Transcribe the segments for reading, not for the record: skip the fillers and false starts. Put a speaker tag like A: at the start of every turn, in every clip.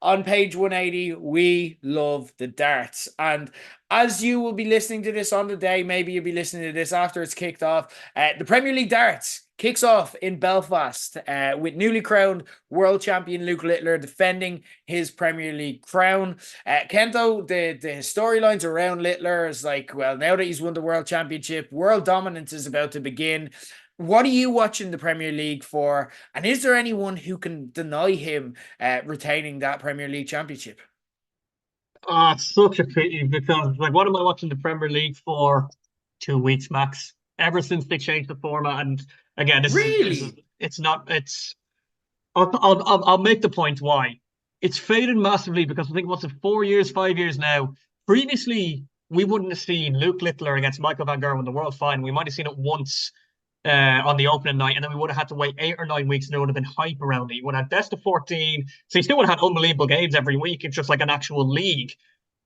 A: on page 180, we love the darts. And as you will be listening to this on the day, maybe you'll be listening to this after it's kicked off, the Premier League darts kicks off in Belfast with newly crowned world champion Luke Littler defending his Premier League crown. Kento, the storylines around Littler is like, well, now that he's won the world championship, world dominance is about to begin. What are you watching the Premier League for? And is there anyone who can deny him retaining that Premier League championship?
B: Oh, it's such a pity because, like, what am I watching the Premier League for? 2 weeks max. Ever since they changed the format, and again, this is
A: Really?
B: it's not it's. I'll make the point why it's faded massively because I think what's it 4 years, 5 years now. Previously, we wouldn't have seen Luke Littler against Michael Van Gerwen in the World Final. We might have seen it once on the opening night, and then we would have had to wait 8 or 9 weeks, and there would have been hype around it. You would have had best of 14, so you still would have had unbelievable games every week. It's just like an actual league.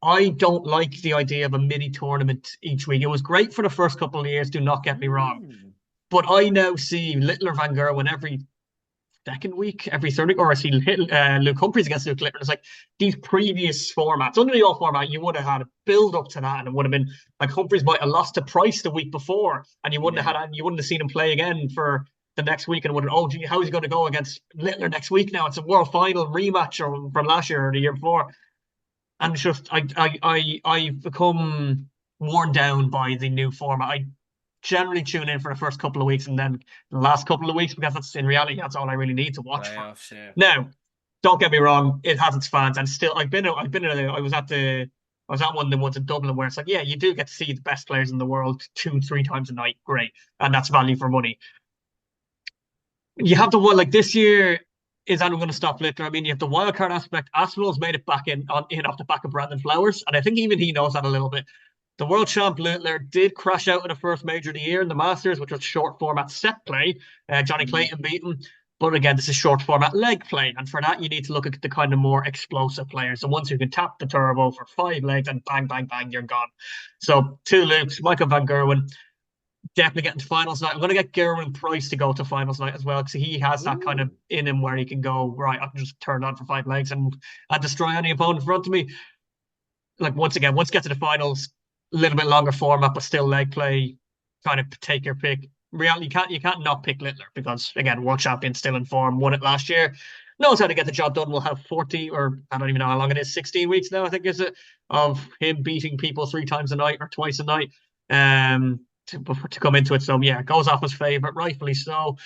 B: I don't like the idea of a mini tournament each week. It was great for the first couple of years, do not get me wrong.
A: Mm.
B: But I now see Littler Van Gerwen every second week, every third week, or I see Luke Humphries against Luke Littler. It's like these previous formats, under the old format, you would have had a build up to that, and it would have been like Humphries might have lost to Price the week before, and
A: Yeah.
B: you wouldn't have seen him play again for the next week, and would have, oh gee, how's he going to go against Littler next week now? It's a world final rematch from last year or the year before. And it's just I've become worn down by the new format. I generally tune in for the first couple of weeks and then the last couple of weeks because that's in reality that's all I really need to watch for.
A: Playoffs, yeah.
B: Now, don't get me wrong, it has its fans, and still I was at one of the ones in Dublin where it's like, yeah, you do get to see the best players in the world 2, 3 times a night, great, and that's value for money. You have the one like this year. Is anyone going to stop Littler? I mean, you have the wild card aspect. Aspinall's made it back in off the back of Brandon Flowers, and I think even he knows that a little bit. The world champ Littler did crash out in the first major of the year in the Masters, which was short format set play. Johnny
A: Mm.
B: Clayton beat him. But again, this is short format leg play. And for that, you need to look at the kind of more explosive players, the ones who can tap the turbo for 5 legs and bang, bang, bang, you're gone. So, two Lukes, Michael Van Gerwen, definitely getting to finals night. I'm going to get Gerwin Price to go to finals night as well because he has that kind of
A: Ooh.
B: in him where he can go, right, I can just turn on for 5 legs and destroy any opponent in front of me. Like, once again, once you get to the finals, a little bit longer format, but still leg play, kind of take your pick. Reality, you can't not pick Littler because again, world champion still in form, won it last year, knows how to get the job done. We'll have 40 or I don't even know how long it is, 16 weeks now, I think is it, of him beating people 3 times a night or twice a night. To come into it. So yeah, it goes off as favourite, rightfully so.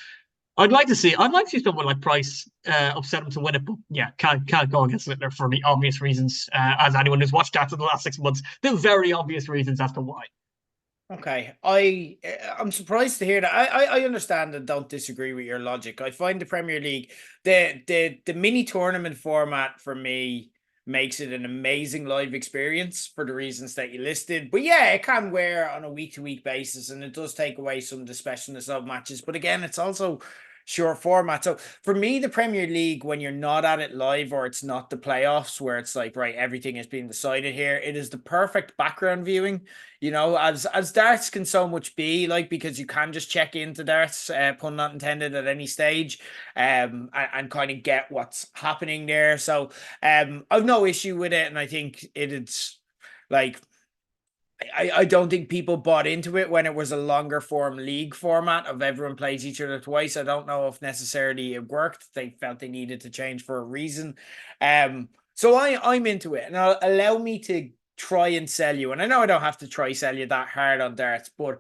B: I'd like to see someone like Price upset him to win it, but yeah, can't go against Littler for the obvious reasons. As anyone who's watched that for the last 6 months, the very obvious reasons as to why.
A: Okay, I'm surprised to hear that. I understand and don't disagree with your logic. I find the Premier League, the mini tournament format for me makes it an amazing live experience for the reasons that you listed. But yeah, it can wear on a week to week basis, and it does take away some of the specialness of matches. But again, it's also short format. So for me, the Premier League, when you're not at it live or it's not the playoffs where it's like, right, everything is being decided here, it is the perfect background viewing, as darts can so much be, like, because you can just check into darts, pun not intended, at any stage, and kind of get what's happening there. So I've no issue with it, and I think it's like, I don't think people bought into it when it was a longer form league format of everyone plays each other twice. I don't know if necessarily it worked. They felt they needed to change for a reason. So I'm into it, and allow me to try and sell you. And I know I don't have to try sell you that hard on darts, but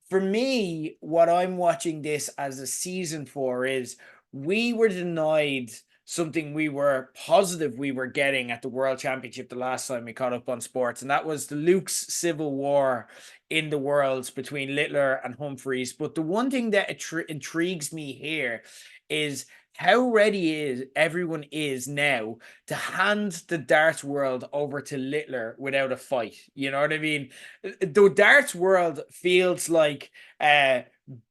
A: for me, what I'm watching this as a season for is we were denied something we were positive we were getting at the World Championship the last time we caught up on sports, and that was the Luke's civil war in the worlds between Littler and Humphreys. But the one thing that intrigues me here is how ready is everyone is now to hand the darts world over to Littler without a fight. You know what I mean? The darts world feels like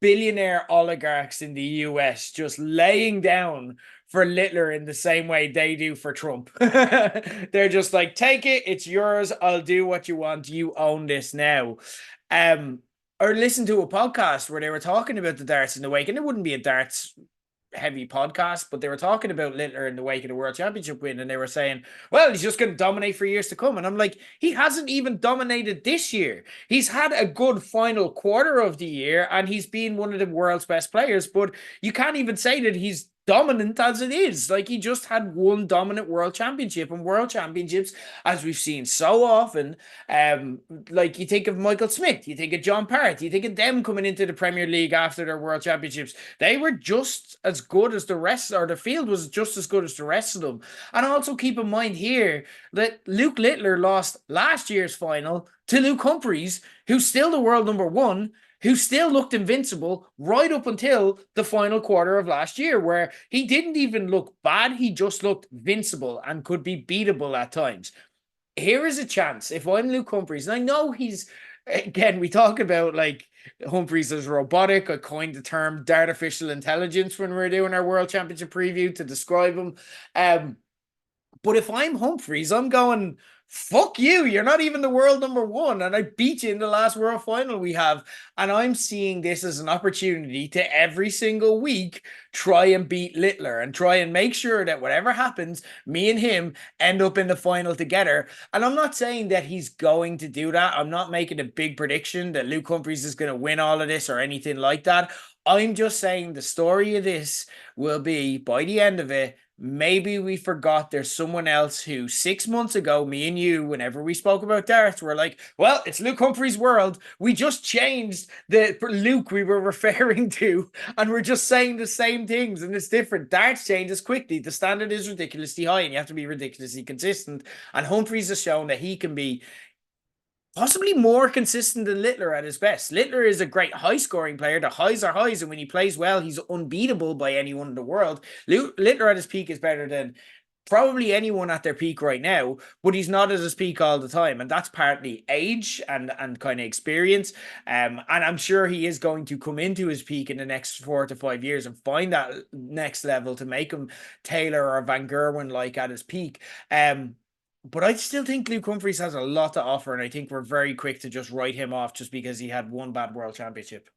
A: billionaire oligarchs in the US just laying down for Littler in the same way they do for Trump. They're just like, take it, it's yours. I'll do what you want. You own this now. Or listen to a podcast where they were talking about the darts in the wake, and it wouldn't be a darts heavy podcast, but they were talking about Littler in the wake of the World Championship win, and they were saying, well, he's just going to dominate for years to come. And I'm like, he hasn't even dominated this year. He's had a good final quarter of the year, and he's been one of the world's best players, but you can't even say that he's dominant as it is. Like, he just had one dominant world championship, and world championships, as we've seen so often, like, you think of Michael Smith, you think of John Parrott, you think of them coming into the Premier League after their world championships. They were just as good as the rest, or the field was just as good as the rest of them. And also keep in mind here that Luke Littler lost last year's final to Luke Humphries, who's still the world number one, who still looked invincible right up until the final quarter of last year, where he didn't even look bad. He just looked invincible and could be beatable at times. Here is a chance. If I'm Luke Humphries, and I know he's, again, we talk about like Humphries as robotic. I coined the term artificial intelligence when we were doing our World Championship preview to describe him. But if I'm Humphries, I'm going, fuck you, you're not even the world number one, and I beat you in the last world final we have. And I'm seeing this as an opportunity to every single week try and beat Littler and try and make sure that whatever happens, me and him end up in the final together. And I'm not saying that he's going to do that. I'm not making a big prediction that Luke Humphries is going to win all of this or anything like that. I'm just saying the story of this will be, by the end of it, maybe we forgot there's someone else who 6 months ago, me and you, whenever we spoke about darts, we're like, well, it's Luke Humphries' world. We just changed the Luke we were referring to, and we're just saying the same things, and it's different. Darts changes quickly. The standard is ridiculously high, and you have to be ridiculously consistent. And Humphries has shown that he can be possibly more consistent than Littler at his best. Littler is a great high-scoring player. The highs are highs, and when he plays well, he's unbeatable by anyone in the world. Littler at his peak is better than probably anyone at their peak right now, but he's not at his peak all the time, and that's partly age and kind of experience. And I'm sure he is going to come into his peak in the next 4 to 5 years and find that next level to make him Taylor or Van Gerwen like at his peak. But I still think Luke Humphries has a lot to offer, and I think we're very quick to just write him off just because he had one bad world championship.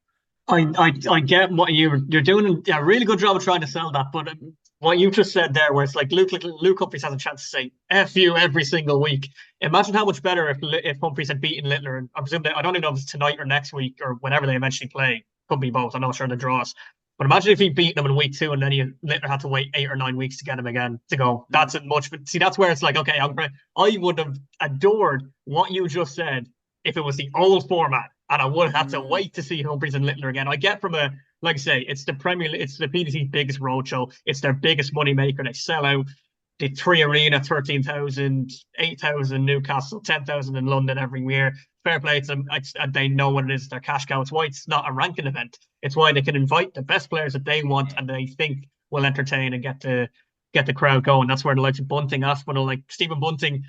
B: I get what you're doing a really good job of trying to sell that, but what you just said there, where it's like Luke Humphries has a chance to say "F you" every single week. Imagine how much better if Humphries had beaten Littler, and I presume that, I don't even know if it's tonight or next week or whenever they eventually play. Could be both. I'm not sure the draws. But imagine if he'd beaten him in week 2 and then Littler had to wait 8 or 9 weeks to get him again to go. That's a much. But see, that's where it's like, okay, I would have adored what you just said if it was the old format, and I would have to wait to see Humphries and Littler again. I get from a, like I say, it's the it's the PDC's biggest roadshow. It's their biggest money maker. They sell out the 3 Arena, 13,000, 8,000 Newcastle, 10,000 in London every year. Fair play to them. They know what it is. Their cash cow. It's why it's not a ranking event. It's why they can invite the best players that they want and they think will entertain and get the crowd going. That's where the likes of Bunting, Aspinall, like Stephen Bunting,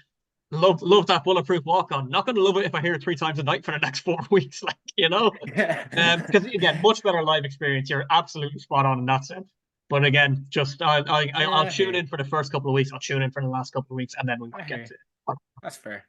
B: love that bulletproof walk on. Not going to love it if I hear it 3 times a night for the next 4 weeks, like, you know. Because again, much better live experience. You're absolutely spot on in that sense. But again, just I'll tune in for the first couple of weeks. I'll tune in for the last couple of weeks, and then we might get to it.
A: That's fair.